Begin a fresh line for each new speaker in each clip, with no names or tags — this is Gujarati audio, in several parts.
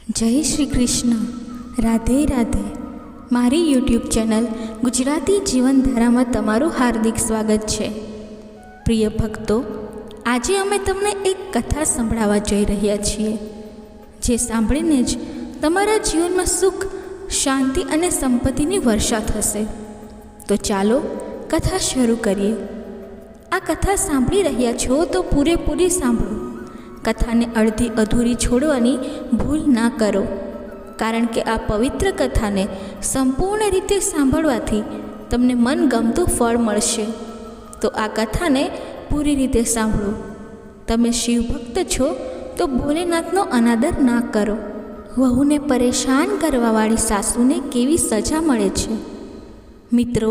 જય શ્રી કૃષ્ણ. રાધે રાધે. મારી યુટ્યુબ ચેનલ ગુજરાતી જીવનધારામાં તમારું હાર્દિક સ્વાગત છે. પ્રિય ભક્તો, આજે અમે તમને એક કથા સંભળાવવા જઈ રહ્યા છીએ, જે સાંભળીને જ તમારા જીવનમાં સુખ, શાંતિ અને સંપત્તિની વર્ષા થશે. તો ચાલો કથા શરૂ કરીએ. આ કથા સાંભળી રહ્યા છો તો પૂરેપૂરી સાંભળો. કથાને અડધી અધૂરી છોડવાની ભૂલ ના કરો, કારણ કે આ પવિત્ર કથાને સંપૂર્ણ રીતે સાંભળવાથી તમને મનગમતું ફળ મળશે. તો આ કથાને પૂરી રીતે સાંભળો. તમે શિવભક્ત છો તો ભોલેનાથનો અનાદર ના કરો. વહુને પરેશાન કરવાવાળી સાસુને કેવી સજા મળે છે. મિત્રો,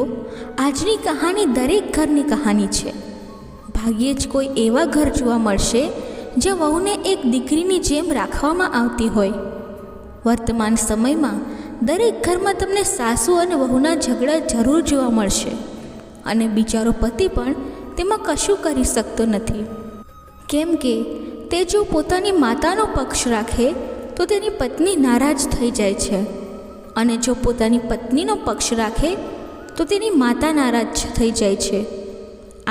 આજની કહાની દરેક ઘરની કહાની છે. ભાગ્યે જ કોઈ એવા ઘર જોવા મળશે જ્યાં વહુને એક દીકરીની જેમ રાખવામાં આવતી હોય. વર્તમાન સમયમાં દરેક ઘરમાં તમને સાસુ અને વહુના ઝઘડા જરૂર જોવા મળશે, અને બિચારો પતિ પણ તેમાં કશું કરી શકતો નથી. કેમ કે તે જો પોતાની માતાનો પક્ષ રાખે તો તેની પત્ની નારાજ થઈ જાય છે, અને જો પોતાની પત્નીનો પક્ષ રાખે તો તેની માતા નારાજ થઈ જાય છે.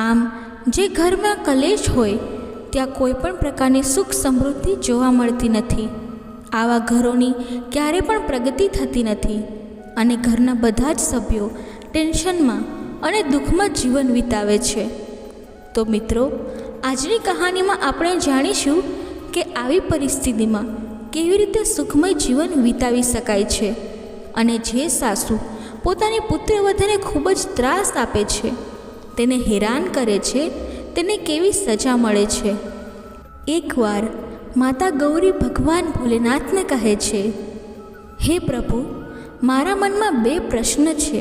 આમ જે ઘરમાં કલેશ હોય ત્યાં કોઈ પણ પ્રકારની સુખ સમૃદ્ધિ જોવા મળતી નથી. આવા ઘરોની ક્યારે પણ પ્રગતિ થતી નથી, અને ઘરના બધા જ સભ્યો ટેન્શનમાં અને દુઃખમાં જીવન વિતાવે છે. તો મિત્રો, આજની કહાનીમાં આપણે જાણીશું કે આવી પરિસ્થિતિમાં કેવી રીતે સુખમય જીવન વિતાવી શકાય છે, અને જે સાસુ પોતાની પુત્રવધૂને ખૂબ જ ત્રાસ આપે છે, તેને હેરાન કરે છે, તેને કેવી સજા મળે છે. એકવાર માતા ગૌરી ભગવાન ભોલેનાથને કહે છે, હે પ્રભુ, મારા મનમાં 2 પ્રશ્ન છે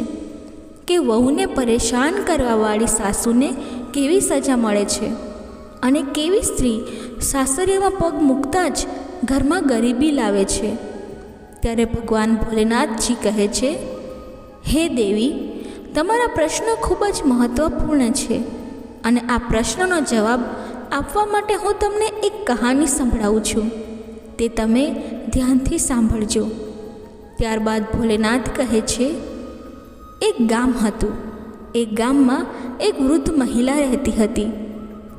કે વહુને પરેશાન કરવાવાળી સાસુને કેવી સજા મળે છે, અને કેવી સ્ત્રી સાસરિયામાં પગ મૂકતા જ ઘરમાં ગરીબી લાવે છે. ત્યારે ભગવાન ભોલેનાથજી કહે છે, હે દેવી, તમારા પ્રશ્નો ખૂબ જ મહત્ત્વપૂર્ણ છે, અને આ પ્રશ્નનો જવાબ આપવા માટે હું તમને એક કહાની સંભળાવું છું. તે તમે ધ્યાનથી સાંભળજો. ત્યારબાદ ભોલેનાથ કહે છે, એક ગામ હતું. એ ગામમાં એક વૃદ્ધ મહિલા રહેતી હતી.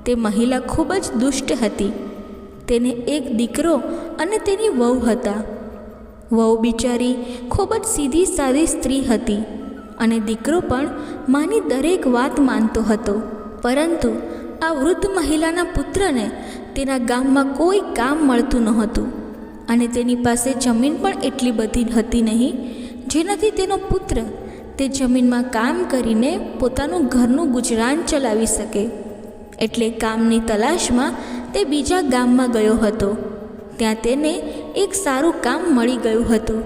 તે મહિલા ખૂબ જ દુષ્ટ હતી. તેને એક દીકરો અને તેની વહુ હતા. વહુ બિચારી ખૂબ જ સીધી સાદી સ્ત્રી હતી, અને દીકરો પણ માની દરેક વાત માનતો હતો. પરંતુ આ વૃદ્ધ મહિલાના પુત્રને તેના ગામમાં કોઈ કામ મળતું નહોતું, અને તેની પાસે જમીન પણ એટલી બધી હતી નહીં જેનાથી તેનો પુત્ર તે જમીનમાં કામ કરીને પોતાનું ઘરનું ગુજરાન ચલાવી શકે. એટલે કામની તલાશમાં તે બીજા ગામમાં ગયો હતો. ત્યાં તેને એક સારું કામ મળી ગયું હતું,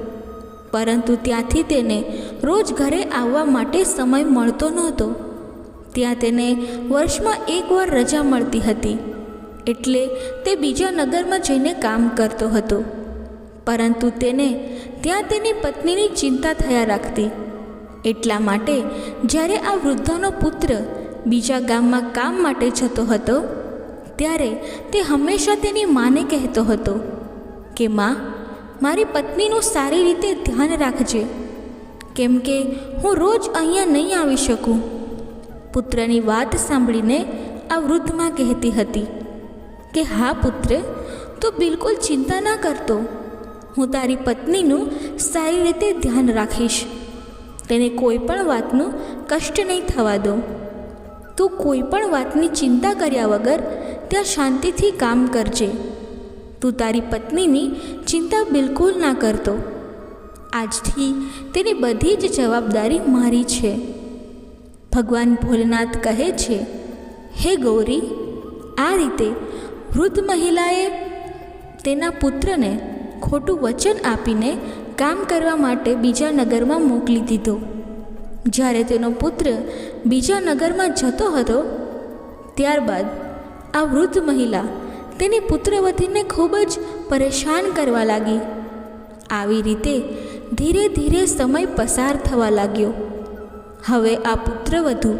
પરંતુ ત્યાંથી તેને રોજ ઘરે આવવા માટે સમય મળતો નહોતો. ત્યાં તેને વર્ષમાં 1 વાર રજા મળતી હતી, એટલે તે બીજા નગરમાં જઈને કામ કરતો હતો. પરંતુ તેને ત્યાં તેની પત્નીની ચિંતા થયા રાખતી. એટલા માટે જ્યારે આ વૃદ્ધાનો પુત્ર બીજા ગામમાં કામ માટે જતો હતો, ત્યારે તે હંમેશા તેની માને કહેતો હતો કે માં, મારી પત્નીનું સારી રીતે ધ્યાન રાખજે, કેમ કે હું રોજ અહીંયા નહીં આવી શકું. પુત્રની વાત સાંભળીને આ વૃદ્ધ માં કહેતી હતી કે હા પુત્ર, તું બિલકુલ ચિંતા ના કરતો. હું તારી પત્નીનું સારી રીતે ધ્યાન રાખીશ. તેને કોઈ પણ વાતનું કષ્ટ નહીં થવા દઉં. તું કોઈ પણ વાતની ચિંતા કર્યા વગર ત્યાં શાંતિથી કામ કરજે. તું તારી પત્નીની ચિંતા બિલકુલ ના કરતો. આજથી તેની બધી જ જવાબદારી મારી છે. ભગવાન ભોલેનાથ કહે છે, હે ગૌરી, આ રીતે વૃદ્ધ મહિલાએ તેના પુત્રને ખોટું વચન આપીને કામ કરવા માટે બીજા નગરમાં મોકલી દીધો. જ્યારે તેનો પુત્ર બીજા નગરમાં જતો હતો, ત્યારબાદ આ વૃદ્ધ મહિલા તેની પુત્રવધૂને ખૂબ જ પરેશાન કરવા લાગી. આવી રીતે ધીરે ધીરે સમય પસાર થવા લાગ્યો. હવે આ પુત્રવધુ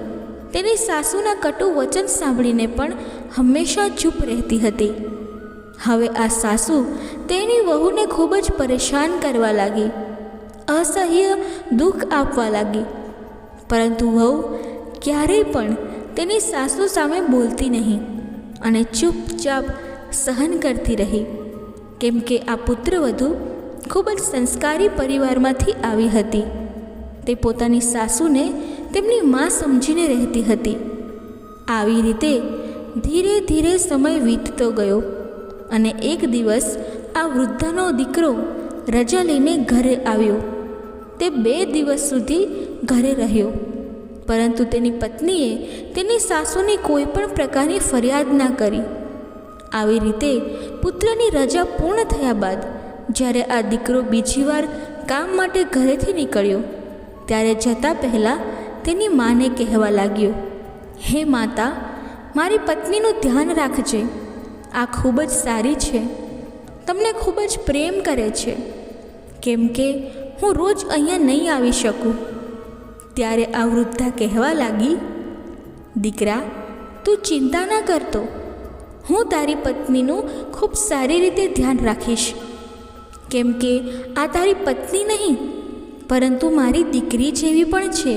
તેની સાસુના કટુ વચન સાંભળીને પણ હંમેશા ચૂપ રહેતી હતી. હવે આ સાસુ તેની વહુને ખૂબ જ પરેશાન કરવા લાગી, અસહ્ય દુઃખ આપવા લાગી. પરંતુ વહુ ક્યારેય પણ તેની સાસુ સામે બોલતી નહીં અને ચૂપચાપ સહન કરતી રહી, કેમ કે આ પુત્રવધુ ખૂબ જ સંસ્કારી પરિવારમાંથી આવી હતી. તે પોતાની સાસુને તેમની મા સમજીને રહેતી હતી. આવી રીતે ધીરે ધીરે સમય વીતતો ગયો અને એક દિવસ આ વૃદ્ધાનો દીકરો રજા લઈને ઘરે આવ્યો. તે 2 દિવસ સુધી ઘરે રહ્યો, પરંતુ તેની પત્નીએ તેની સાસુની કોઈ પણ પ્રકારની ફરિયાદ ના કરી. આવી રીતે પુત્રની રજા પૂર્ણ થયા બાદ જ્યારે આ દીકરો બીજી વાર કામ માટે ઘરેથી નીકળ્યો, ત્યારે જતાં પહેલાં તેની માને કહેવા લાગ્યો, હે માતા, મારી પત્નીનું ધ્યાન રાખજે. આ ખૂબ જ સારી છે, તમને ખૂબ જ પ્રેમ કરે છે, કેમ કે હું રોજ અહીંયા નહીં આવી શકું. ત્યારે આ વૃદ્ધા કહેવા લાગી, દીકરા, તું ચિંતા ના કરતો, હું તારી પત્નીનું ખૂબ સારી રીતે ધ્યાન રાખીશ, કેમ કે આ તારી પત્ની નહીં પરંતુ મારી દીકરી જેવી પણ છે.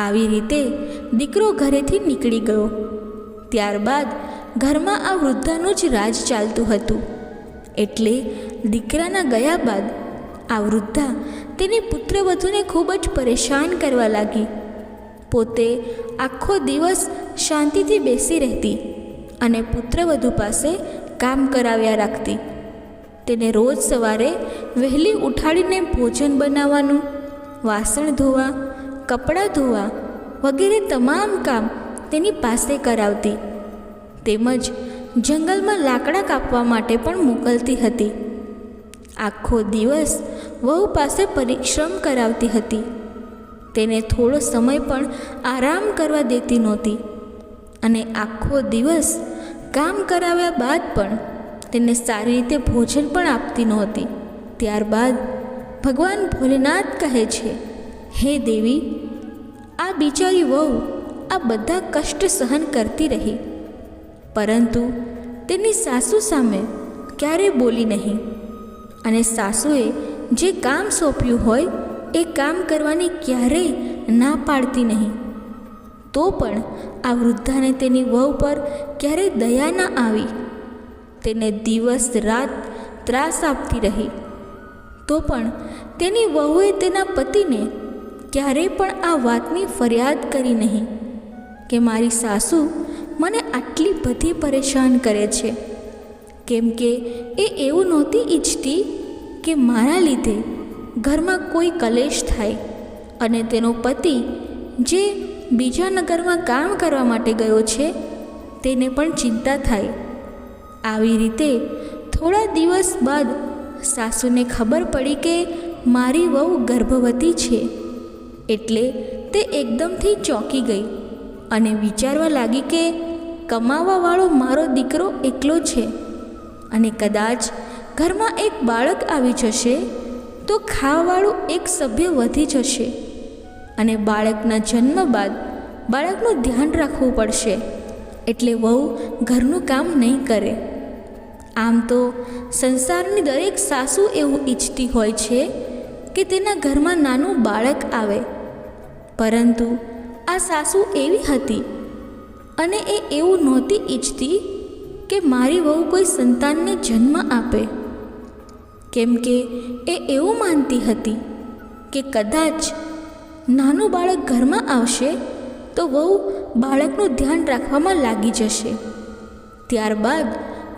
આવી રીતે દીકરો ઘરેથી નીકળી ગયો. ત્યારબાદ ઘરમાં આ વૃદ્ધાનું જ રાજ ચાલતું હતું. એટલે દીકરાના ગયા બાદ આ વૃદ્ધા તેની પુત્રવધૂને ખૂબ જ પરેશાન કરવા લાગી. પોતે આખો દિવસ શાંતિથી બેસી રહેતી અને પુત્રવધુ પાસે કામ કરાવ્યા રાખતી. તેને રોજ સવારે વહેલી ઉઠાડીને ભોજન બનાવવાનું, વાસણ ધોવા, કપડાં ધોવા વગેરે તમામ કામ તેની પાસે કરાવતી. તેમજ જંગલમાં લાકડા કાપવા માટે પણ મોકલતી હતી. આખો દિવસ વહુ પાસે પરિશ્રમ કરાવતી હતી. તેને થોડો સમય પણ આરામ કરવા દેતી નહોતી અને આખો દિવસ કામ કરાવ્યા બાદ પણ તેને સારી રીતે ભોજન પણ આપતી નહોતી. ત્યારબાદ ભગવાન ભોલેનાથ કહે છે, હે દેવી, આ બિચારી વહુ આ બધા કષ્ટ સહન કરતી રહી, પરંતુ તેની સાસુ સામે ક્યારેય બોલી નહીં અને સાસુએ જે કામ સોંપ્યું હોય એ કામ કરવાની ક્યારેય ના પાડતી નહીં. તો પણ આ વૃદ્ધાને તેની વહુ પર ક્યારેય દયા ના આવી. તેને દિવસ રાત ત્રાસ આપતી રહી. તો પણ તેની વહુએ તેના પતિને ક્યારેય પણ આ વાતની ફરિયાદ કરી નહીં કે મારી સાસુ મને આટલી બધી પરેશાન કરે છે, કેમ કે એ એવું નહોતી ઈચ્છતી કે મારા લીધે ઘરમાં કોઈ કલેશ થાય અને તેનો પતિ જે બીજા નગરમાં કામ કરવા માટે ગયો છે તેને પણ ચિંતા થાય. આવી રીતે થોડા દિવસ બાદ સાસુને ખબર પડી કે મારી વહુ ગર્ભવતી છે. એટલે તે એકદમથી ચોંકી ગઈ અને વિચારવા લાગી કે કમાવાવાળો મારો દીકરો એકલો છે અને કદાચ ઘરમાં એક બાળક આવી જશે તો ખાવાવાળું એક સભ્ય વધી જશે અને બાળકના જન્મ બાદ બાળકનું ધ્યાન રાખવું પડશે, એટલે વહુ ઘરનું કામ નહીં કરે. આમ તો સંસારની દરેક સાસુ એવું ઈચ્છતી હોય છે કે તેના ઘરમાં નાનું બાળક આવે, પરંતુ આ સાસુ એવી હતી અને એ એવું નહોતી ઈચ્છતી કે મારી વહુ કોઈ સંતાનને જન્મ આપે, કેમ કે એ એવું માનતી હતી કે કદાચ નાનું બાળક ઘરમાં આવશે તો વહુ બાળકનું ધ્યાન રાખવામાં લાગી જશે. ત્યારબાદ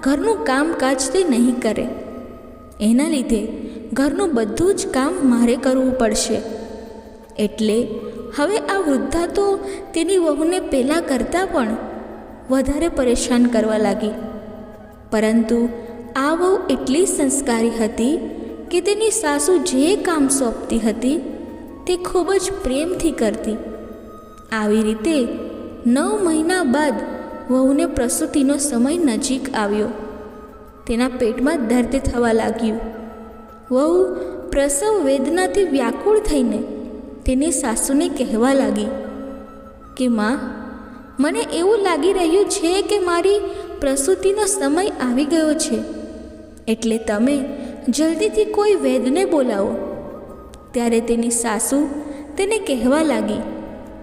ઘરનું કામકાજ તે નહીં કરે. એના લીધે ઘરનું બધું જ કામ મારે કરવું પડશે. એટલે હવે આ વૃદ્ધા તો તેની વહુને પહેલાં કરતાં પણ વધારે પરેશાન કરવા લાગી. પરંતુ આ વહુ એટલી સંસ્કારી હતી કે તેની સાસુ જે કામ સોંપતી હતી તે ખૂબ જ પ્રેમથી કરતી. આવી રીતે 9 મહિના બાદ વહુને પ્રસૂતિનો સમય નજીક આવ્યો. તેના પેટમાં દર્દ થવા લાગ્યું. વહુ પ્રસવ વેદનાથી વ્યાકુળ થઈને તેની સાસુને કહેવા લાગી કે માં, મને એવું લાગી રહ્યું છે કે મારી પ્રસૂતિનો સમય આવી ગયો છે એટલે તમે જલ્દીથી કોઈ વૈદ્યને બોલાવો. ત્યારે તેની સાસુ તેને કહેવા લાગી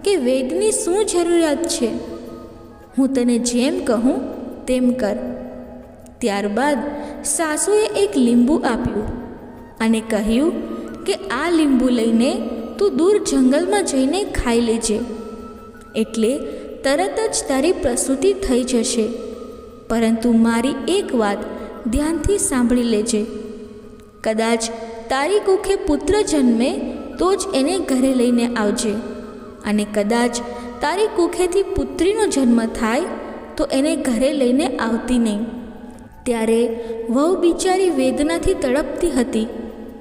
કે વૈદ્યની શું જરૂરિયાત છે? હું તને જેમ કહું તેમ કર. ત્યારબાદ સાસુએ એક લીંબુ આપ્યું અને કહ્યું કે આ લીંબુ લઈને તું દૂર જંગલમાં જઈને ખાઈ લેજે, એટલે તરત જ તારી પ્રસૂતિ થઈ જશે. પરંતુ મારી એક વાત ધ્યાનથી સાંભળી લેજે. કદાચ તારી કુખે પુત્ર જન્મે તો જ એને ઘરે લઈને આવજે, અને કદાચ તારી કુખેથી પુત્રીનો જન્મ થાય તો એને ઘરે લઈને આવતી નહીં. ત્યારે વહુ બિચારી વેદનાથી તડપતી હતી,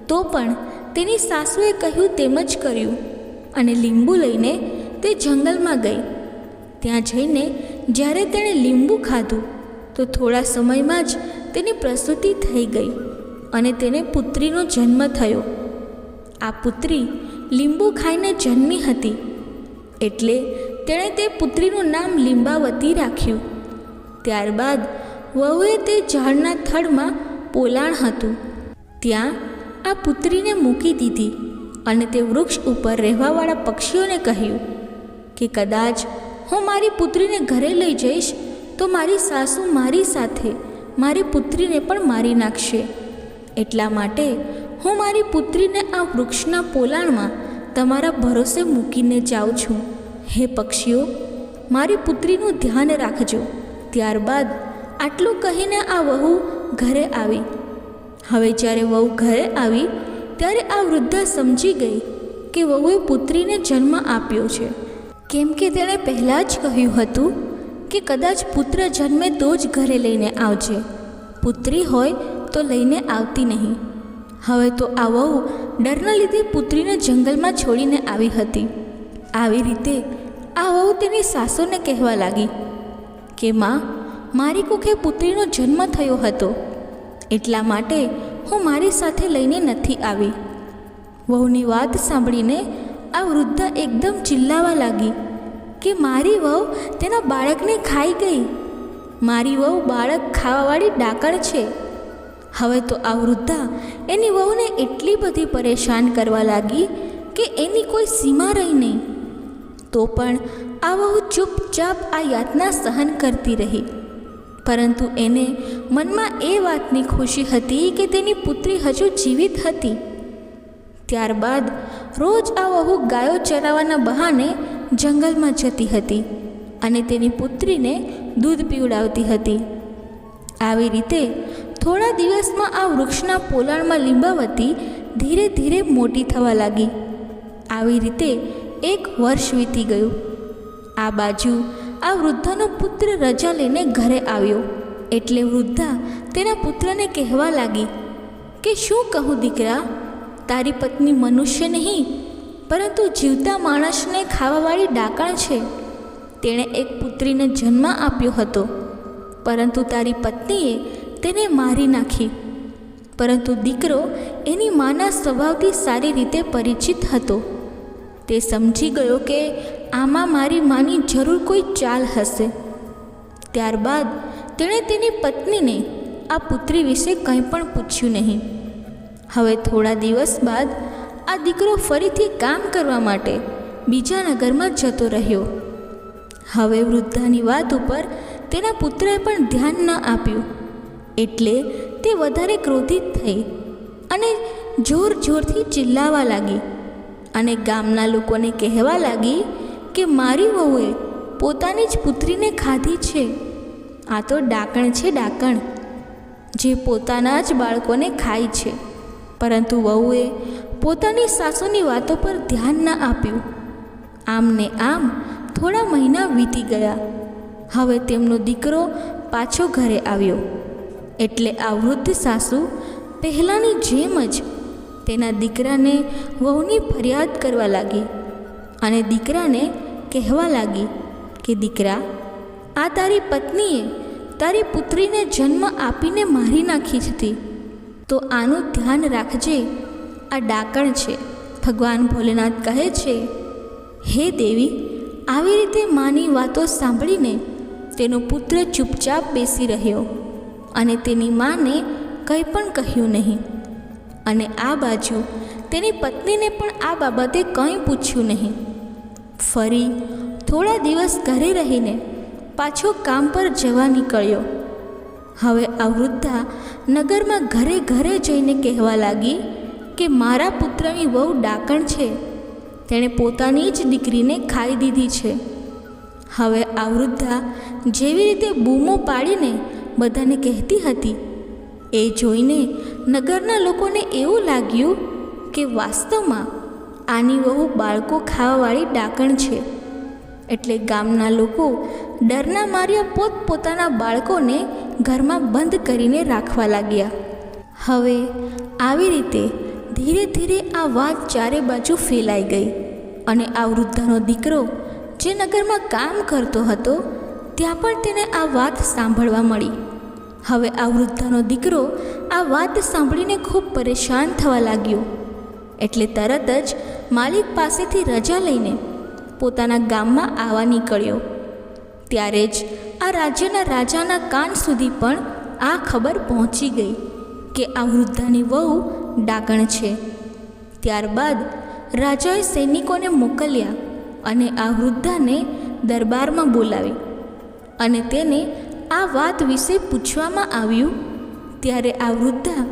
તો પણ તેની સાસુએ કહ્યું તેમ જ કર્યું અને લીંબુ લઈને તે જંગલમાં ગઈ. ત્યાં જઈને જ્યારે તેણે લીંબુ ખાધું તો થોડા સમયમાં જ તેની પ્રસૂતિ થઈ ગઈ અને તેને પુત્રીનો જન્મ થયો. આ પુત્રી લીંબુ ખાઈને જન્મી હતી, એટલે તેણે તે પુત્રીનું નામ લીંબાવતી રાખ્યું. ત્યારબાદ વહુએ તે ઝાડના થડમાં પોલાણ હતું ત્યાં આ પુત્રીને મૂકી દીધી અને તે વૃક્ષ ઉપર રહેવાવાળા પક્ષીઓને કહ્યું કે કદાચ હું મારી પુત્રીને ઘરે લઈ જઈશ તો મારી સાસુ મારી સાથે મારી પુત્રીને પણ મારી નાખશે. એટલા માટે હું મારી પુત્રીને આ વૃક્ષના પોલાણમાં તમારા ભરોસે મૂકીને જાઉં છું. હે પક્ષીઓ, મારી પુત્રીનું ધ્યાન રાખજો. ત્યારબાદ આટલું કહીને આ વહુ ઘરે આવી. હવે જ્યારે વહુ ઘરે આવી ત્યારે આ વૃદ્ધા સમજી ગઈ કે વહુએ પુત્રીને જન્મ આપ્યો છે, કેમ કે તેણે પહેલાં જ કહ્યું હતું કે કદાચ પુત્ર જન્મે તો જ ઘરે લઈને આવજે, પુત્રી હોય તો લઈને આવતી નહીં. હવે તો આ વહુ ડરના લીધે પુત્રીને જંગલમાં છોડીને આવી હતી. આવી રીતે આ વહુ તેની સાસુને કહેવા લાગી કે માં, મારી કુખે પુત્રીનો જન્મ થયો હતો, એટલા માટે હું મારી સાથે લઈને નથી આવી. વહુની વાત સાંભળીને આ વૃદ્ધા એકદમ ચિલ્લાવા લાગી કે મારી વહુ તેના બાળકને ખાઈ ગઈ, મારી વહુ બાળક ખાવાવાળી ડાકણ છે. હવે તો આ વૃદ્ધા એની વહુને એટલી બધી પરેશાન કરવા લાગી કે એની કોઈ સીમા રહી નહીં. તો પણ આ વહુ ચૂપચાપ આ યાતના સહન કરતી રહી. પરંતુ એને મનમાં એ વાતની ખુશી હતી કે તેની પુત્રી હજુ જીવિત હતી. ત્યારબાદ રોજ આ વહુ ગાયો ચરાવવાના બહાને જંગલમાં જતી હતી અને તેની પુત્રીને દૂધ પીવડાવતી હતી. આવી રીતે થોડા દિવસમાં આ વૃક્ષના પોલાણમાં લીંબાવતી ધીરે ધીરે મોટી થવા લાગી. આવી રીતે 1 વર્ષ વીતી ગયું. આ બાજુ આ વૃદ્ધાનો પુત્ર રજા લઈને ઘરે આવ્યો, એટલે વૃદ્ધા તેના પુત્રને કહેવા લાગી કે શું કહું દીકરા, તારી પત્ની મનુષ્ય નહીં પરંતુ જીવતા માણસને ખાવાવાળી ડાકણ છે. તેણે એક પુત્રીને જન્મ આપ્યો હતો, પરંતુ તારી પત્નીએ તેને મારી નાખી. પરંતુ દીકરો એની માના સ્વભાવથી સારી રીતે પરિચિત હતો. તે સમજી ગયો કે આમાં મારી માની જરૂર કોઈ ચાલ હશે. ત્યારબાદ તેણે તેની પત્નીને આ પુત્રી વિશે કંઈ પણ પૂછ્યું નહીં. હવે થોડા દિવસ બાદ આ દીકરો ફરીથી કામ કરવા માટે બીજા નગરમાં જતો રહ્યો. હવે વૃદ્ધાની વાત ઉપર તેના પુત્રએ પણ ધ્યાન ન આપ્યું, એટલે તે વધારે ક્રોધિત થઈ અને જોર જોરથી ચિલ્લાવા લાગી અને ગામના લોકોને કહેવા લાગી કે મારી વહુએ પોતાની જ પુત્રીને ખાધી છે. આ તો ડાકણ છે, ડાકણ, જે પોતાના જ બાળકોને ખાય છે. પરંતુ વહુએ પોતાની સાસુની વાતો પર ધ્યાન ન આપ્યું. આમ ને આમ થોડા મહિના વીતી ગયા. હવે તેમનો દીકરો પાછો ઘરે આવ્યો, એટલે આ વૃદ્ધ સાસુ પહેલાંની જેમ જ તેના દીકરાને વહુની ફરિયાદ કરવા લાગી અને દીકરાને કહેવા લાગી કે દીકરા, આ તારી પત્નીએ તારી પુત્રીને જન્મ આપીને મારી નાખી હતી, તો આનું ધ્યાન રાખજે, આ ડાકણ છે. ભગવાન ભોલેનાથ કહે છે, હે દેવી, આવી રીતે માની વાતો સાંભળીને તેનો પુત્ર ચૂપચાપ બેસી રહ્યો અને તેની માને કંઈ પણ કહ્યું નહીં. અને આ બાજુ તેની પત્નીને પણ આ બાબતે કંઈ પૂછ્યું નહીં. ફરી થોડા દિવસ ઘરે રહીને પાછો કામ પર જવા નીકળ્યો. હવે આ વૃદ્ધા નગરમાં ઘરે ઘરે જઈને કહેવા લાગી કે મારા પુત્રની બહુ ડાકણ છે, તેણે પોતાની જ દીકરીને ખાઈ દીધી છે. હવે આ વૃદ્ધા જેવી રીતે બૂમો પાડીને બધાને કહેતી હતી, એ જોઈને નગરના લોકોને એવું લાગ્યું કે વાસ્તવમાં આની વહુ બાળકો ખાવાવાળી ડાકણ છે. એટલે ગામના લોકો ડરના માર્યા પોતપોતાના બાળકોને ઘરમાં બંધ કરીને રાખવા લાગ્યા. હવે આવી રીતે ધીરે ધીરે આ વાત ચારે બાજુ ફેલાઈ ગઈ અને આ વૃદ્ધાનો દીકરો જે નગરમાં કામ કરતો હતો ત્યાં પણ તેને આ વાત સાંભળવા મળી. હવે આ વૃદ્ધાનો દીકરો આ વાત સાંભળીને ખૂબ પરેશાન થવા લાગ્યો. એટલે તરત જ માલિક પાસેથી રજા લઈને પોતાના ગામમાં આવવા નીકળ્યો. ત્યારે જ આ રાજ્યના રાજાના કાન સુધી પણ આ ખબર પહોંચી ગઈ કે આ વૃદ્ધાની વહુ ડાકણ છે. ત્યારબાદ રાજાએ સૈનિકોને મોકલ્યા અને આ વૃદ્ધાને દરબારમાં બોલાવી અને તેને આ વાત વિશે પૂછવામાં આવ્યું. ત્યારે આ વૃદ્ધા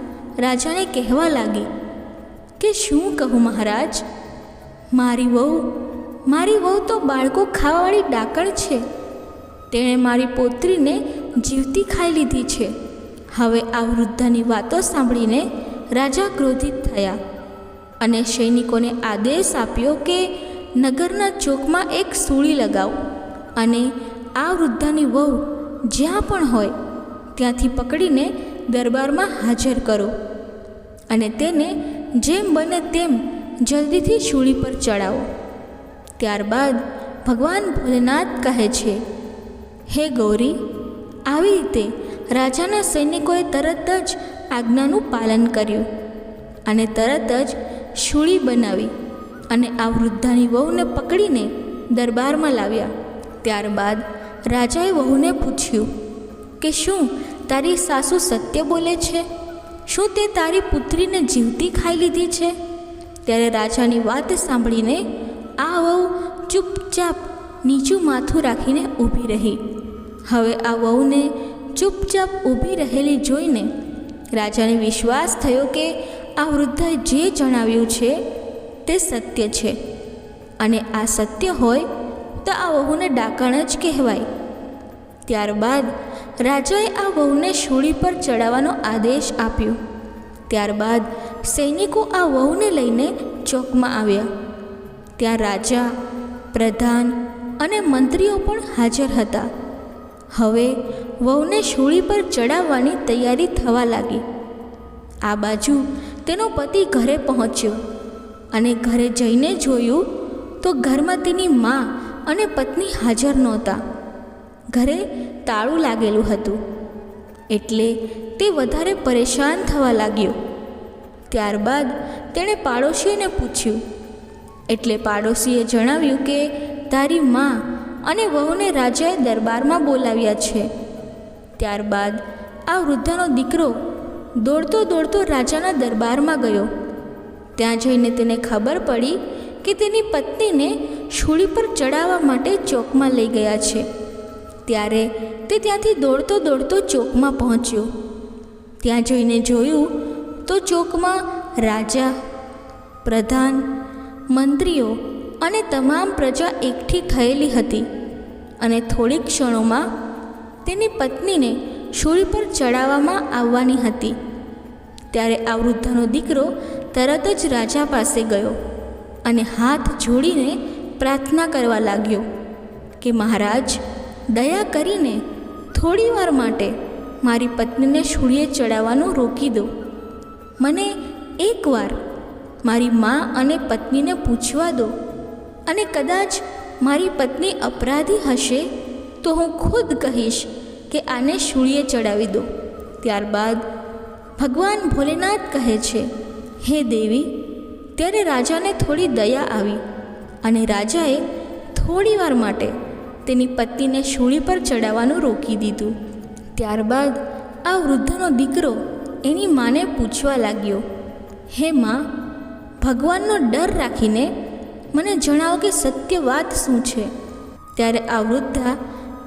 રાજાને કહેવા લાગી કે શું કહું મહારાજ, મારી વહુ તો બાળકો ખાવાવાળી ડાકણ છે. તેણે મારી પોત્રીને જીવતી ખાઈ લીધી છે. હવે આ વૃદ્ધાની વાતો સાંભળીને રાજા ક્રોધિત થયા અને સૈનિકોને આદેશ આપ્યો કે નગરના ચોકમાં એક સૂળી લગાવો અને આ વૃદ્ધાની વહુ જ્યાં પણ હોય ત્યાંથી પકડીને દરબારમાં હાજર કરો અને તેને જેમ બને તેમ જલ્દીથી સૂળી પર ચડાવો. ત્યારબાદ ભગવાન ભોલેનાથ કહે છે, હે ગૌરી, આવી રીતે રાજાના સૈનિકોએ તરત જ આજ્ઞાનું પાલન કર્યું અને તરત જ શૂળી બનાવી અને આ વૃદ્ધાની વહુને પકડીને દરબારમાં લાવ્યા. ત્યારબાદ રાજાએ વહુને પૂછ્યું કે શું તારી સાસુ સત્ય બોલે છે? શું તે તારી પુત્રીને જીવતી ખાઈ લીધી છે? ત્યારે રાજાની વાત સાંભળીને આ વહુ ચૂપચાપ નીચું માથું રાખીને ઊભી રહી. હવે આ વહુને ચૂપચાપ ઊભી રહેલી જોઈને રાજાને વિશ્વાસ થયો કે આ વૃદ્ધાએ જે જણાવ્યું છે તે સત્ય છે અને આ સત્ય હોય તો આ વહુને ડાકણ જ કહેવાય. ત્યારબાદ રાજાએ આ વહુને શૂળી પર ચડાવવાનો આદેશ આપ્યો. ત્યારબાદ સૈનિકો આ વહુને લઈને ચોકમાં આવ્યા. ત્યાં રાજા, પ્રધાન અને મંત્રીઓ પણ હાજર હતા. હવે વહુને શૂળી પર ચડાવવાની તૈયારી થવા લાગી. આ બાજુ તેનો પતિ ઘરે પહોંચ્યો અને ઘરે જઈને જોયું તો ઘરમાં તેની મા અને પત્ની હાજર નહોતા. ઘરે તાળું લાગેલું હતું એટલે તે વધારે પરેશાન થવા લાગ્યો. ત્યારબાદ તેણે પાડોશીને પૂછ્યું એટલે પાડોશીએ જણાવ્યું કે તારી મા અને વહુને રાજાએ દરબારમાં બોલાવ્યા છે. ત્યારબાદ આ વૃદ્ધાનો દીકરો દોડતો દોડતો રાજાના દરબારમાં ગયો. ત્યાં જઈને તેને ખબર પડી કે તેની પત્નીને શૂળી પર ચડાવવા માટે ચોકમાં લઈ ગયા છે. ત્યારે તે ત્યાંથી દોડતો દોડતો ચોકમાં પહોંચ્યો. ત્યાં જઈને જોયું તો ચોકમાં રાજા, પ્રધાન, મંત્રીઓ અને તમામ પ્રજા એકઠી થયેલી હતી અને થોડીક ક્ષણોમાં તેની પત્નીને શૂળી પર ચડાવવામાં આવવાની હતી. ત્યારે આ વૃદ્ધાનો દીકરો તરત જ રાજા પાસે ગયો અને હાથ જોડીને પ્રાર્થના કરવા લાગ્યો કે મહારાજ, દયા કરીને થોડી વાર માટે મારી પત્નીને શૂળીએ ચડાવવાનું રોકી દો. મને એકવાર મારી મા અને પત્નીને પૂછવા દો અને કદાચ મારી પત્ની અપરાધી હશે તો હું ખુદ કહીશ કે આને શૂળીએ ચડાવી દો. ત્યારબાદ ભગવાન ભોલેનાથ કહે છે, હે દેવી. ત્યારે રાજાને થોડી દયા આવી અને રાજાએ થોડી વાર માટે તેની પત્નીને શૂળી પર ચડાવવાનું રોકી દીધું. ત્યારબાદ આ વૃદ્ધનો દીકરો એની માને પૂછવા લાગ્યો, હે માં, ભગવાનનો ડર રાખીને મને જણાવો કે સત્ય વાત શું છે. ત્યારે આ વૃદ્ધા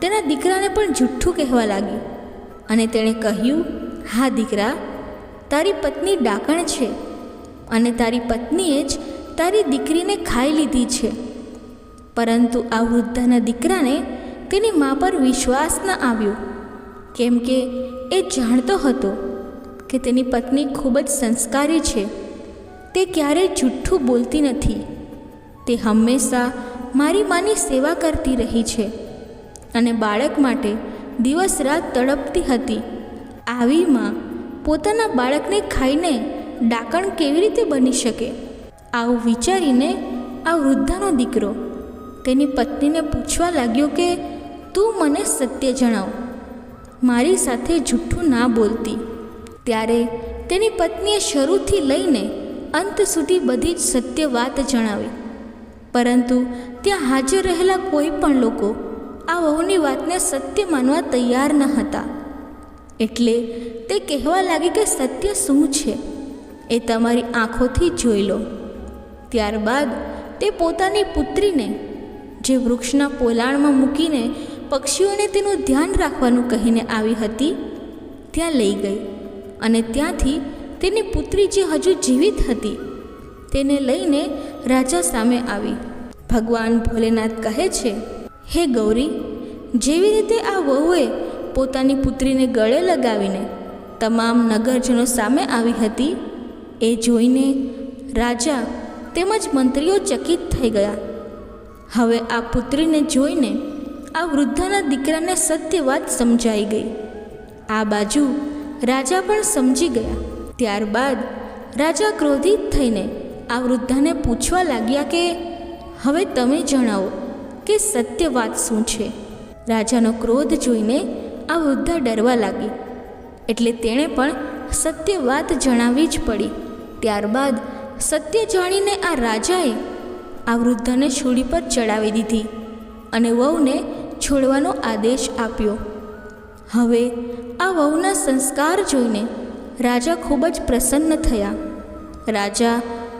તેના દીકરાને પણ જુઠ્ઠું કહેવા લાગી અને તેણે કહ્યું, હા દીકરા, તારી પત્ની ડાકણ છે અને તારી પત્નીએ જ તારી દીકરીને ખાઈ લીધી છે. પરંતુ આ વૃદ્ધાના દીકરાને તેની મા પર વિશ્વાસ ન આવ્યો, કેમ કે એ જાણતો હતો કે તેની પત્ની ખૂબ જ સંસ્કારી છે. તે ક્યારેય જુઠ્ઠું બોલતી નથી. તે હંમેશા મારી માની સેવા કરતી રહી છે અને બાળક માટે દિવસ રાત તડપતી હતી. આવી માં પોતાના બાળકને ખાઈને ડાકણ કેવી રીતે બની શકે? આવું વિચારીને આ વૃદ્ધાનો દીકરો તેની પત્નીને પૂછવા લાગ્યો કે તું મને સત્ય જણાવ, મારી સાથે જૂઠું ના બોલતી. ત્યારે તેની પત્નીએ શરૂથી લઈને અંત સુધી બધી જ સત્ય વાત જણાવી. પરંતુ ત્યાં હાજર રહેલા કોઈ પણ લોકો આ વહુની વાતને સત્ય માનવા તૈયાર ન હતા. એટલે તે કહેવા લાગી કે સત્ય શું છે એ તમારી આંખોથી જોઈ લો. ત્યારબાદ તે પોતાની પુત્રીને, જે વૃક્ષના પોલાણમાં મૂકીને પક્ષીઓને તેનું ધ્યાન રાખવાનું કહીને આવી હતી, ત્યાં લઈ ગઈ અને ત્યાંથી તેની પુત્રી જે હજુ જીવિત હતી તેને લઈને રાજા સામે આવી. ભગવાન ભોલેનાથ કહે છે, હે ગૌરી, જેવી રીતે આ વહુએ પોતાની પુત્રીને ગળે લગાવીને તમામ નગરજનો સામે આવી હતી, એ જોઈને રાજા તેમજ મંત્રીઓ ચકિત થઈ ગયા. હવે આ પુત્રીને જોઈને આ વૃદ્ધાના દીકરાને સત્ય વાત સમજાઈ ગઈ. આ બાજુ રાજા પણ સમજી ગયા. ત્યારબાદ રાજા ક્રોધિત થઈને આ વૃદ્ધાને પૂછવા લાગ્યા કે હવે તમે જણાવો કે સત્ય વાત શું છે. રાજાનો ક્રોધ જોઈને આ વૃદ્ધા ડરવા લાગી, એટલે તેણે પણ સત્ય વાત જણાવવી જ પડી. ત્યારબાદ સત્ય જાણીને આ રાજાએ આ વૃદ્ધાને શૂળી પર ચડાવી દીધી અને વહુને છોડવાનો આદેશ આપ્યો. હવે આ વહુના સંસ્કાર જોઈને રાજા ખૂબ જ પ્રસન્ન થયા. રાજા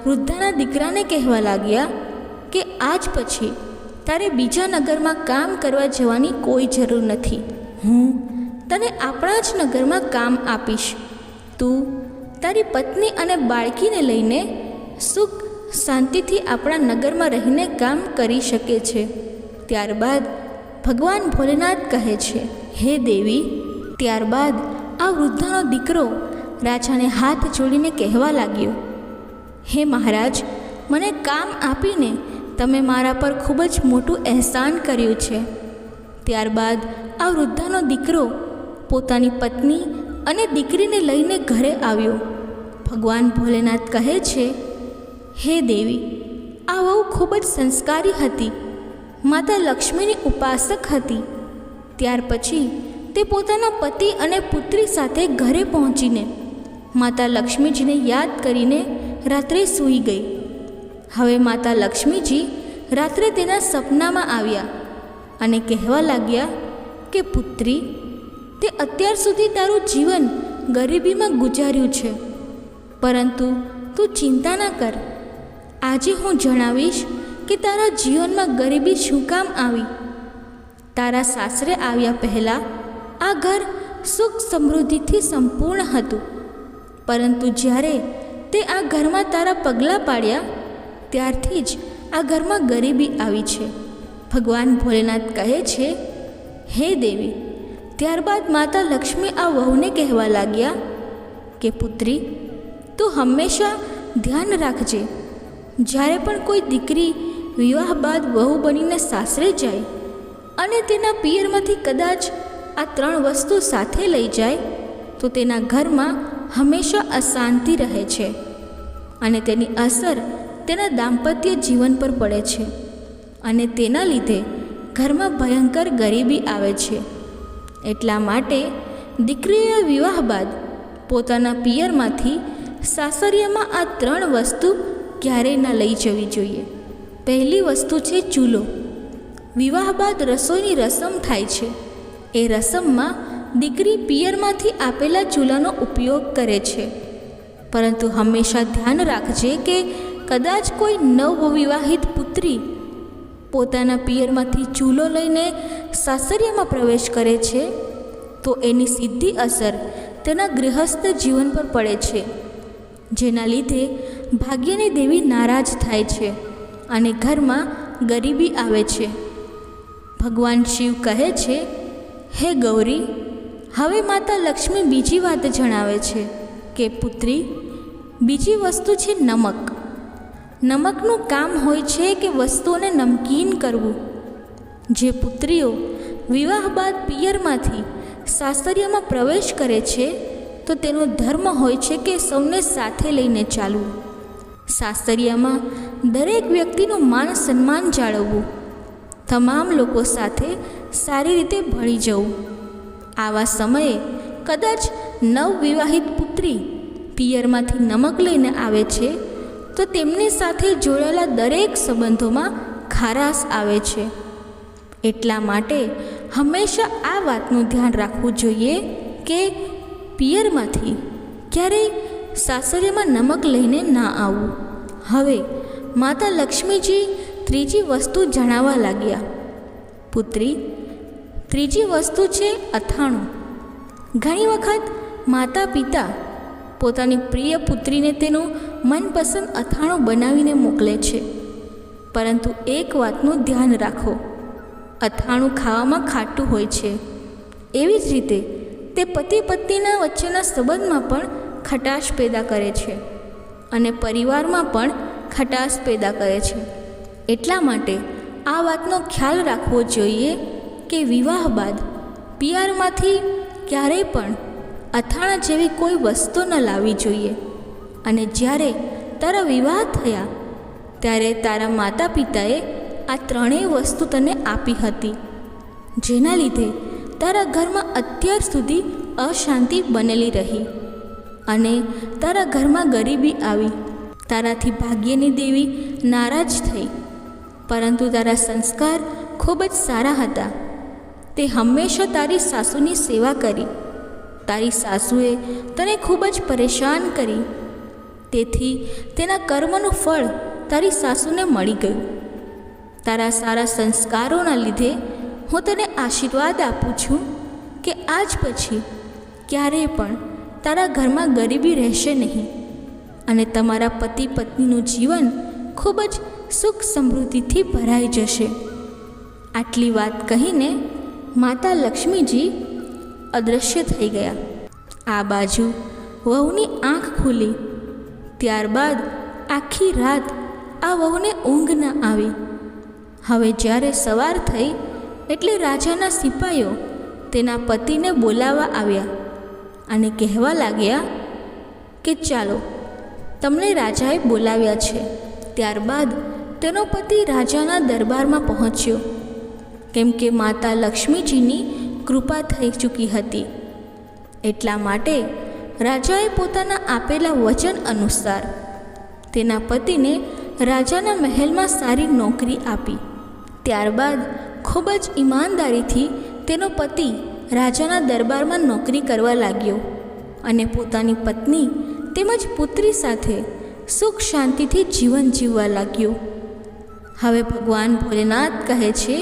વૃદ્ધાના દીકરાને કહેવા લાગ્યા કે આજ પછી તારે બીજા નગરમાં કામ કરવા જવાની કોઈ જરૂર નથી. હું તને આપણા જ નગરમાં કામ આપીશ. તું તારી પત્ની અને બાળકીને લઈને સુખ શાંતિથી આપણા નગરમાં રહીને કામ કરી શકે છે. ત્યારબાદ ભગવાન ભોલેનાથ કહે છે, હે દેવી. ત્યારબાદ આ વૃદ્ધાનો દીકરો રાજાને હાથ જોડીને કહેવા લાગ્યો, હે મહારાજ, મને કામ આપીને તમે મારા પર ખૂબ જ મોટું અહેસાન કર્યું છે. ત્યારબાદ આ વૃદ્ધાનો દીકરો પોતાની પત્ની અને દીકરીને લઈને ઘરે આવ્યો. ભગવાન ભોલેનાથ કહે છે, હે દેવી, આ વહુ ખૂબ જ સંસ્કારી હતી, માતા લક્ષ્મીની ઉપાસક હતી. ત્યાર પછી તે પોતાના પતિ અને પુત્રી સાથે ઘરે પહોંચીને માતા લક્ષ્મીજીને યાદ કરીને રાત્રે સૂઈ ગઈ. હવે માતા લક્ષ્મીજી રાત્રે તેના સપનામાં આવ્યા અને કહેવા લાગ્યા કે પુત્રી, તે અત્યાર સુધી તારું જીવન ગરીબીમાં ગુજાર્યું છે, પરંતુ તું ચિંતા ના કર. આજે હું જણાવીશ કે તારા જીવનમાં ગરીબી શું કામ આવી. તારા સાસરે આવ્યા પહેલાં આ ઘર સુખ સમૃદ્ધિથી સંપૂર્ણ હતું, પરંતુ જ્યારે તે આ ઘરમાં તારા પગલાં પાડ્યા ત્યારથી જ આ ઘરમાં ગરીબી આવી છે. ભગવાન ભોલેનાથ કહે છે, હે દેવી. ત્યારબાદ માતા લક્ષ્મી આ વહુને કહેવા લાગ્યા કે પુત્રી, તું હંમેશા ધ્યાન રાખજે, જ્યારે પણ કોઈ દીકરી વિવાહ બાદ વહુ બનીને સાસરે જાય અને તેના પિયરમાંથી કદાચ આ 3 વસ્તુ સાથે લઈ જાય તો તેના ઘરમાં હંમેશા અશાંતિ રહે છે અને તેની અસર તેના દાંપત્ય જીવન પર પડે છે અને તેના લીધે ઘરમાં ભયંકર ગરીબી આવે છે. એટલા માટે દીકરીએ વિવાહ બાદ પોતાના પિયરમાંથી સાસરિયામાં આ 3 વસ્તુ ક્યારેય ન લઈ જવી જોઈએ. પહેલી વસ્તુ છે ચૂલો. વિવાહ બાદ રસોઈની રસમ થાય છે. એ રસમમાં દીકરી પિયરમાંથી આપેલા ચૂલાનો ઉપયોગ કરે છે, પરંતુ હંમેશા ધ્યાન રાખજે કે કદાચ કોઈ નવવિવાહિત પુત્રી પોતાના પિયરમાંથી ચૂલો લઈને સાસરિયામાં પ્રવેશ કરે છે તો એની સીધી અસર તેના ગૃહસ્થ જીવન પર પડે છે, જેના લીધે ભાગ્યની દેવી નારાજ થાય છે અને ઘરમાં ગરીબી આવે છે. ભગવાન શિવ કહે છે, હે ગૌરી, હવે માતા લક્ષ્મી બીજી વાત જણાવે છે કે પુત્રી, બીજી વસ્તુ છે નમક. નમકનું કામ હોય છે કે વસ્તુઓને નમકીન કરવું. જે પુત્રીઓ વિવાહ બાદ પિયરમાંથી સાસરિયામાં પ્રવેશ કરે છે તો તેનો ધર્મ હોય છે કે સૌને સાથે લઈને ચાલવું. સાસરિયામાં દરેક વ્યક્તિનું માન સન્માન જાળવવું, તમામ લોકો સાથે સારી રીતે ભળી જવું. આવા સમયે કદાચ નવવિવાહિત પુત્રી પિયરમાંથી નમક લઈને આવે છે તો તેમની સાથે જોડાયેલા દરેક સંબંધોમાં ખારાશ આવે છે. એટલા માટે હંમેશા આ વાતનું ધ્યાન રાખવું જોઈએ કે પિયરમાંથી ક્યારેય સાસરિયામાં નમક લઈને ના આવવું. હવે માતા લક્ષ્મીજી ત્રીજી વસ્તુ જણાવવા લાગ્યા. પુત્રી, ત્રીજી વસ્તુ છે અથાણું. ઘણી વખત માતા પિતા પોતાની પ્રિય પુત્રીને તેનું મનપસંદ અથાણું બનાવીને મોકલે છે, પરંતુ એક વાતનું ધ્યાન રાખો, અથાણું ખાવામાં ખાટું હોય છે. એવી જ રીતે તે પતિ પત્નીના વચ્ચેના સંબંધમાં પણ ખટાશ પેદા કરે છે અને પરિવારમાં પણ ખટાશ પેદા કરે છે. એટલા માટે આ વાતનો ખ્યાલ રાખવો જોઈએ કે વિવાહ બાદ પિયરમાંથી ક્યારેય પણ અથાણા જેવી કોઈ વસ્તુ ન લાવવી જોઈએ. અને જ્યારે તારા વિવાહ થયા ત્યારે તારા માતા પિતાએ આ ત્રણેય વસ્તુ તને આપી હતી, જેના લીધે તારા ઘરમાં અત્યાર સુધી અશાંતિ બનેલી રહી અને તારા ઘરમાં ગરીબી આવી. તારાથી ભાગ્યની દેવી નારાજ થઈ, પરંતુ તારા સંસ્કાર ખૂબ જ સારા હતા. તે હંમેશા તારી સાસુની સેવા કરી. તારી સાસુએ તને ખૂબ જ પરેશાન કરી, તેથી તેના કર્મનું ફળ તારી સાસુને મળી ગયું. તારા સારા સંસ્કારોના લીધે હું તને આશીર્વાદ આપું છું કે આજ પછી ક્યારેય પણ તારા ઘરમાં ગરીબી રહેશે નહીં અને તમારા પતિ પત્નીનું જીવન ખૂબ જ સુખ સમૃદ્ધિથી ભરાઈ જશે. આટલી વાત કહીને માતા લક્ષ્મીજી અદૃશ્ય થઈ ગયા. આ બાજુ વહુની આંખ ખુલી. ત્યારબાદ આખી રાત આ વહુને ઊંઘ ન આવી. હવે જ્યારે સવાર થઈ એટલે રાજાના સિપાઈઓ તેના પતિને બોલાવવા આવ્યા અને કહેવા લાગ્યા કે ચાલો, તમને રાજાએ બોલાવ્યા છે. ત્યારબાદ તેનો પતિ રાજાના દરબારમાં પહોંચ્યો, કેમ કે માતા લક્ષ્મીજીની કૃપા થઈ ચૂકી હતી. એટલા માટે રાજાએ પોતાના આપેલા વચન અનુસાર તેના પતિને રાજાના મહેલમાં સારી નોકરી આપી. ત્યારબાદ ખૂબ જ ઈમાનદારીથી તેનો પતિ રાજાના દરબારમાં નોકરી કરવા લાગ્યો અને પોતાની પત્ની તેમજ પુત્રી સાથે સુખ શાંતિથી જીવન જીવવા લાગ્યો. હવે ભગવાન ભોલેનાથ કહે છે,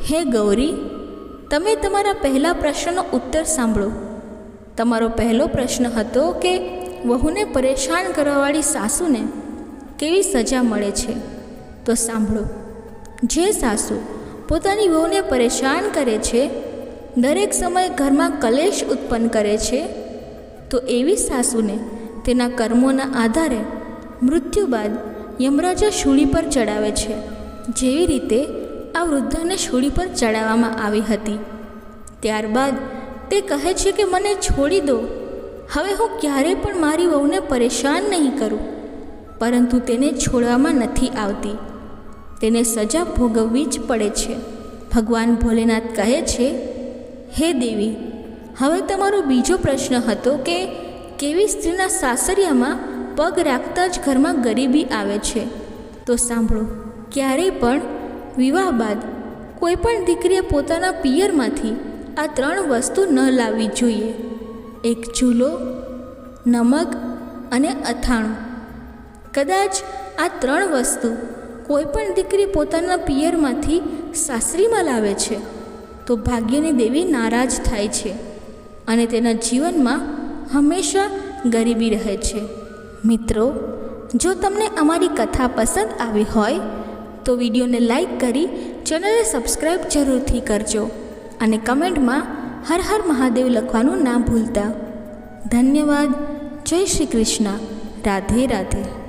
હે ગૌરી, તમે તમારા પહેલા પ્રશ્નનો ઉત્તર સાંભળો. તમારો પહેલો પ્રશ્ન હતો કે વહુને પરેશાન કરવાવાળી સાસુને કેવી સજા મળે છે. તો સાંભળો, જે સાસુ પોતાની વહુને પરેશાન કરે છે, દરેક સમયે ઘરમાં કલેશ ઉત્પન્ન કરે છે, તો એવી સાસુને તેના કર્મોના આધારે મૃત્યુ બાદ યમરાજા શૂળી પર ચડાવે છે, જેવી રીતે આ વૃદ્ધાને શૂળી પર ચડાવવામાં આવી હતી. ત્યારબાદ તે કહે છે કે મને છોડી દો, હવે હું ક્યારેય પણ મારી વહુને પરેશાન નહીં કરું. પરંતુ તેને છોડવામાં નથી આવતી, તેને સજા ભોગવવી જ પડે છે. ભગવાન ભોલેનાથ કહે છે, હે દેવી, હવે તમારો બીજો પ્રશ્ન હતો કે કેવી સ્ત્રીના સાસરિયામાં પગ રાખતા જ ઘરમાં ગરીબી આવે છે. તો સાંભળો, ક્યારેય પણ વિવાહ બાદ કોઈ પણ દીકરીએ પોતાના પિયરમાંથી આ 3 વસ્તુ ન લાવવી જોઈએ. એક ચૂલો, નમક અને અથાણું. કદાચ આ 3 વસ્તુ કોઈ પણ દીકરી પોતાના પિયરમાંથી સાસરીમાં લાવે છે તો ભાગ્યની દેવી નારાજ થાય છે અને તેના જીવનમાં હંમેશા ગરીબી રહે છે. મિત્રો, જો તમને અમારી કથા પસંદ આવી હોય તો વિડીયોને લાઈક કરી ચેનલને સબસ્ક્રાઈબ જરૂરથી કરજો અને કમેન્ટમાં હર હર મહાદેવ લખવાનું ના ભૂલતા. ધન્યવાદ. જય શ્રી કૃષ્ણ. રાધે રાધે.